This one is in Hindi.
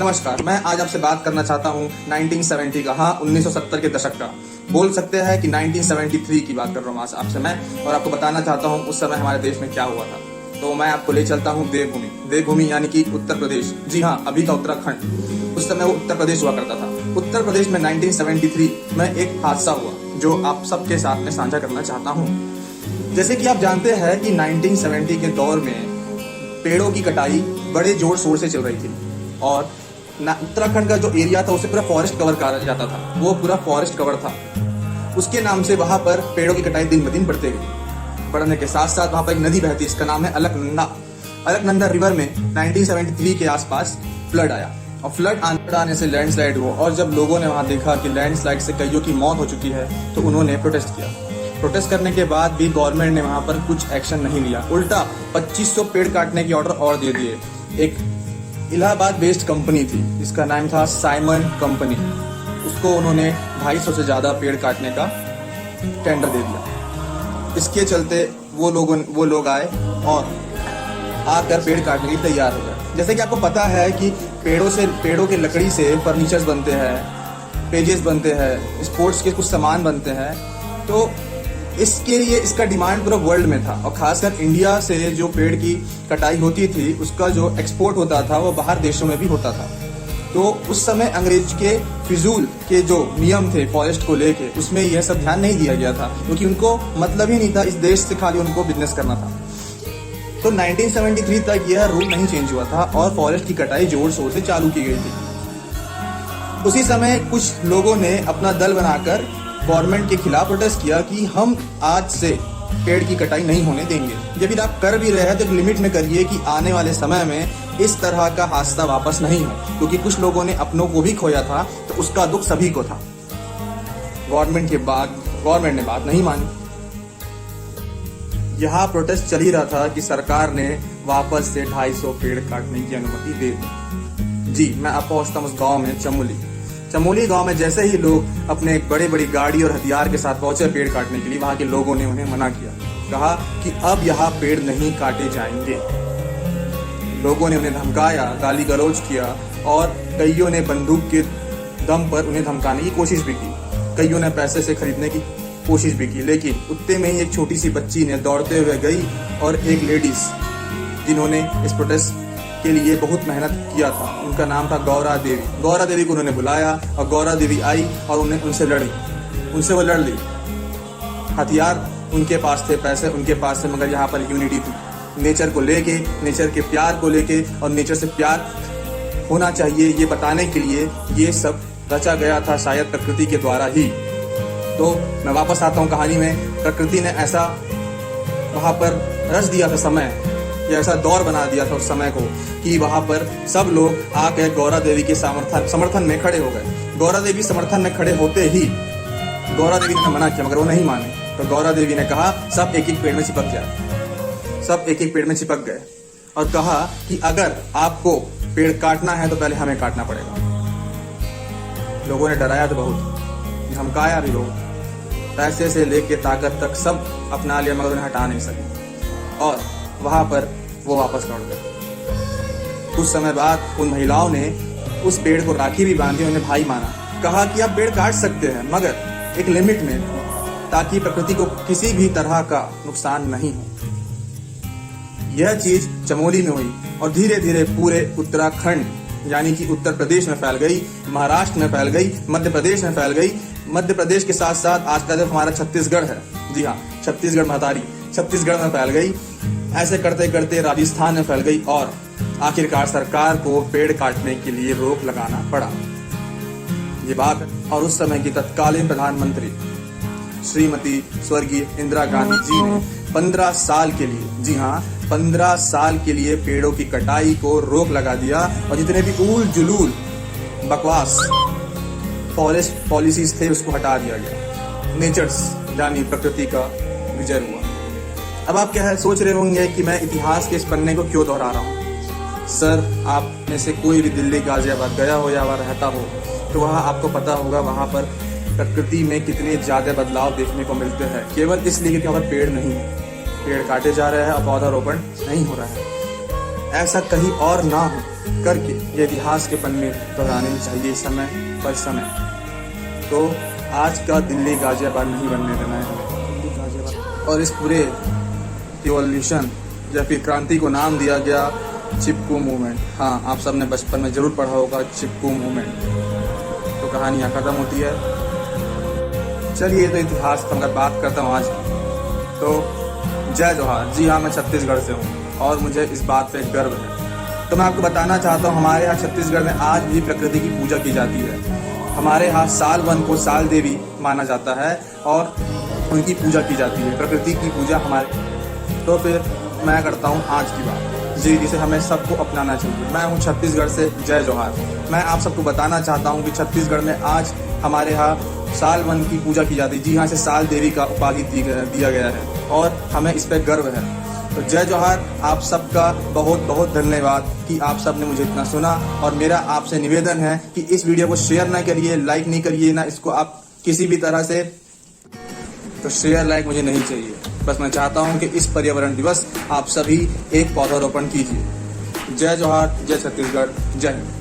नमस्कार, मैं आज आपसे बात करना चाहता हूँ 1970 का, हाँ 1970 के दशक का। बोल सकते हैं कि 1973 की बात कर रहा हूँ आज आपसे मैं, और आपको बताना चाहता हूँ उस समय हमारे देश में क्या हुआ था। तो मैं आपको ले चलता हूँ देवभूमि यानी कि उत्तर प्रदेश। जी हाँ, अभी का उत्तराखंड। उस समय वो उत्तर प्रदेश हुआ करता था। उत्तर प्रदेश में 1973 में एक हादसा हुआ जो आप सबके साथ में साझा करना चाहता हूँ। जैसे कि आप जानते हैं कि 1970 के दौर में पेड़ों की कटाई बड़े जोर शोर से चल रही थी, और उत्तराखंड का जो एरिया था उसे पूरा फॉरेस्ट कवर कहा जाता था। वो पूरा फॉरेस्ट कवर था, उसके नाम से वहां पर पेड़ों की कटाई दिन ब दिन बढ़ते गई। बढ़ने के साथ साथ वहां पर एक नदी बहती, इसका नाम है अलकनंदा रिवर में 1973 के आसपास फ्लड आया, और फ्लड आने से लैंडस्लाइड हुआ। और जब लोगों ने वहां देखा कि लैंडस्लाइड से कईयों की मौत हो चुकी है, तो उन्होंने प्रोटेस्ट किया। प्रोटेस्ट करने के बाद भी गवर्नमेंट ने वहां पर कुछ एक्शन नहीं लिया, उल्टा 2500 पेड़ काटने की ऑर्डर और दे दिए। एक इलाहाबाद बेस्ड कंपनी थी, इसका नाम था साइमन कंपनी, उसको उन्होंने 250 से ज्यादा पेड़ काटने का टेंडर दे दिया। इसके चलते वो लोग आए और आकर पेड़ काटने के लिए तैयार हो गए। जैसे कि आपको पता है कि पेड़ों के लकड़ी से फर्नीचर्स बनते हैं, पेजेस बनते हैं, स्पोर्ट्स के कुछ सामान बनते हैं। तो इसके लिए इसका डिमांड पूरा वर्ल्ड में था, और खासकर इंडिया से जो पेड़ की कटाई होती थी उसका जो एक्सपोर्ट होता था वो बाहर देशों में भी होता था। तो उस समय अंग्रेज के फिजूल के जो नियम थे फॉरेस्ट को लेके, उसमें यह सब ध्यान नहीं दिया गया था, क्योंकि उनको मतलब ही नहीं था इस देश से, खाली उनको बिजनेस करना था। तो 1973 तक यह रूल नहीं चेंज हुआ था और फॉरेस्ट की कटाई जोर शोर से चालू की गई थी। उसी समय कुछ लोगों ने अपना दल बनाकर गवर्नमेंट के खिलाफ प्रोटेस्ट किया कि हम आज से पेड़ की कटाई नहीं होने देंगे। जब भी आप कर भी रहे हैं तो एक लिमिट में करिए कि आने वाले समय में इस तरह का हादसा वापस नहीं हो, क्योंकि कुछ लोगों ने अपनों को भी खोया था, तो उसका दुख सभी को था। गवर्नमेंट ने बात नहीं मानी। यहाँ प्रोटेस्ट चल ही रहा था कि सरकार ने वापस से 250 पेड़ काटने की अनुमति दे दी। जी, मैं आप पहुंचता हूँ उस गाँव में, चमोली गांव में। जैसे ही लोग अपने एक बड़ी गाड़ी और हथियार के साथ पहुंचे पेड़ काटने के लिए, वहां के लोगों ने उन्हें मना किया, कहा कि अब यहाँ पेड़ नहीं काटे जाएंगे। लोगों ने उन्हें धमकाया, गाली गलौज किया, और कईयों ने बंदूक के दम पर उन्हें धमकाने की कोशिश भी की। कईयों ने पैसे से खरीदने की कोशिश भी की, लेकिन उतने में ही एक छोटी सी बच्ची ने दौड़ते हुए गई, और एक लेडीज जिन्होंने इस प्रोटेस्ट के लिए बहुत मेहनत किया था, उनका नाम था गौरा देवी को उन्होंने बुलाया, और गौरा देवी आई और उनसे वो लड़ ली। हथियार उनके पास थे, पैसे उनके पास थे, मगर यहाँ पर यूनिटी थी। नेचर को लेके, नेचर के प्यार को लेके, और नेचर से प्यार होना चाहिए ये बताने के लिए ये सब रचा गया था, शायद प्रकृति के द्वारा ही। तो मैं वापस आता हूँ कहानी में। प्रकृति ने ऐसा वहाँ पर रच दिया था समय, ऐसा दौर बना दिया था उस समय को, कि वहां पर सब लोग आकर गौरा देवी के समर्थन में खड़े हो गए। गौरा देवी समर्थन में खड़े होते ही गौरा देवी ने मना किया, मगर वो नहीं माने। तो गौरा देवी ने कहा सब एक एक पेड़ में चिपक जाए। सब एक एक पेड़ में चिपक गए और कहा कि अगर आपको पेड़ काटना है तो पहले हमें काटना पड़ेगा। लोगों ने डराया तो बहुत, धमकाया भी बहुत, पैसे से लेके ताकत तक सब अपना लिया, मगर उन्हें हटा नहीं सके, और वहां पर वो वापस लौट गए। कुछ समय बाद उन महिलाओं ने उस पेड़ को राखी भी बांधी, उन्हें भाई माना, कहा कि आप पेड़ काट सकते हैं, मगर एक लिमिट में, ताकि प्रकृति को किसी भी तरह का नुकसान नहीं हो। यह चीज चमोली में हुई, और धीरे धीरे पूरे उत्तराखंड यानी कि उत्तर प्रदेश में फैल गई, महाराष्ट्र में फैल गई, मध्य प्रदेश में फैल गई। मध्य प्रदेश के साथ साथ आज का जो हमारा छत्तीसगढ़ है, जी हाँ, छत्तीसगढ़ में फैल गई। ऐसे करते करते राजस्थान में फैल गई, और आखिरकार सरकार को पेड़ काटने के लिए रोक लगाना पड़ा। ये बात, और उस समय की तत्कालीन प्रधानमंत्री श्रीमती स्वर्गीय इंदिरा गांधी जी ने 15 साल के लिए, जी हाँ 15 साल के लिए पेड़ों की कटाई को रोक लगा दिया, और जितने भी उल जुलूल बकवास फॉरेस्ट पॉलिसीज थे उसको हटा दिया गया। नेचर्स यानी प्रकृति का विजय हुआ। अब आप क्या सोच रहे होंगे कि मैं इतिहास के इस पन्ने को क्यों दोहरा रहा हूँ। सर, आप में से कोई भी दिल्ली गाजियाबाद गया हो या वहाँ रहता हो, तो वहाँ आपको पता होगा वहाँ पर प्रकृति में कितने ज्यादा बदलाव देखने को मिलते हैं, केवल इसलिए कि वहाँ पर पेड़ नहीं है, पेड़ काटे जा रहे हैं और पौधारोपण नहीं हो रहा है। ऐसा कहीं और ना हो। करके ये इतिहास के पन्ने दोहराने चाहिए समय पर समय। तो आज का दिल्ली गाजियाबाद नहीं बनने देना है हमें, दिल्ली गाजियाबाद। और इस पूरे रिवॉल्यूशन या फिर क्रांति को नाम दिया गया चिपकू मूवमेंट। हाँ, आप सबने बचपन में जरूर पढ़ा होगा चिपकू मूवमेंट। तो कहानी यहाँ खत्म होती है। चलिए, तो इतिहास पर अगर बात करता हूँ आज तो जय जोहार। जी हाँ, मैं छत्तीसगढ़ से हूँ और मुझे इस बात पे गर्व है। तो मैं आपको बताना चाहता हूँ, हमारे यहाँ छत्तीसगढ़ में आज भी प्रकृति की पूजा की जाती है। हमारे यहाँ साल वन को साल देवी माना जाता है और उनकी पूजा की जाती है, प्रकृति की पूजा हमारे। तो फिर मैं करता हूँ आज की बात, जी, जिसे हमें सबको अपनाना चाहिए। मैं हूँ छत्तीसगढ़ से जय जोहार। मैं आप सबको बताना चाहता हूँ कि छत्तीसगढ़ में आज हमारे यहाँ साल वन की पूजा की जाती है। जी हाँ, इसे साल देवी का उपाधि दिया गया है और हमें इस पर गर्व है। तो जय जोहार। आप सबका बहुत बहुत धन्यवाद कि आप सब ने मुझे इतना सुना। और मेरा आपसे निवेदन है कि इस वीडियो को शेयर ना करिए, लाइक नहीं करिए ना इसको आप किसी भी तरह से। तो शेयर लाइक मुझे नहीं चाहिए, बस मैं चाहता हूं कि इस पर्यावरण दिवस आप सभी एक पौधारोपण कीजिए। जय जोहार, जय छत्तीसगढ़, जय हिंद।